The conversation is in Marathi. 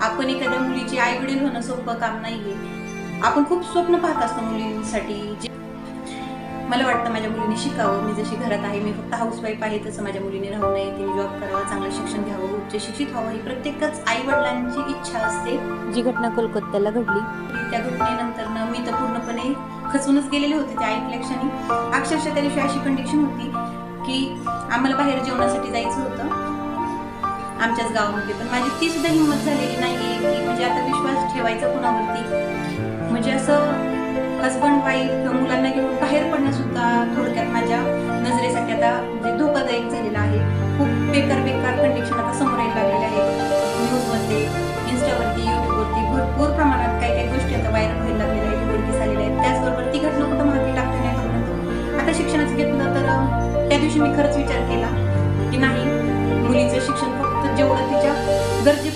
आपण एखाद्या मुलीची आई वडील होणं सोपं काम नाहीये. आपण खूप स्वप्न पाहत असतो मुलींसाठी. मला वाटतं माझ्या मुलीने शिकावं. मी जशी घरात आहे, मी फक्त हाऊसवाईफ आहे, तसं माझ्या मुलीने राहू नये. तिने जॉब करावा, चांगलं शिक्षण घ्यावं, उच्च शिक्षित व्हावं, ही प्रत्येकच आई वडिलांची इच्छा असते. जी घटना कोलकात्याला घडली त्या घटनेनंतर मी तर पूर्णपणे खचूनच गेलेले होते त्या ऐकल्या क्षणी. अक्षरशः त्या दिवशी अशी कंडिशन होती की आम्हाला बाहेर जेवणासाठी जायचं होतं आमच्याच गावामध्ये, पण माझी ती सुद्धा हिंमत झालेली नाहीये की म्हणजे आता विश्वास ठेवायचा कुणावरती. म्हणजे असं हजबंड वाईफ किंवा मुलांना घेऊन बाहेर पडणं सुद्धा थोडक्यात माझ्या नजरेसाठी आता म्हणजे धोकादायक झालेलं आहे. खूप बेकार कंडिशन आता समोर यायला लागलेल्या आहेत. न्यूजमध्ये, इंस्टावरती, युट्यूबवरती भरपूर प्रमाणात काही गोष्टी आता व्हायरल व्हायला लागलेल्या आहेत, उघडकीस आलेल्या आहेत. त्याचबरोबर ती घटना कुठं मागे टाकता नाही परंतु आता शिक्षणाचं घेतलं तर त्या दिवशी मी खरंच विचार केला की नाही, मुलीचं शिक्षण फक्त जेवढं तिच्या गरजे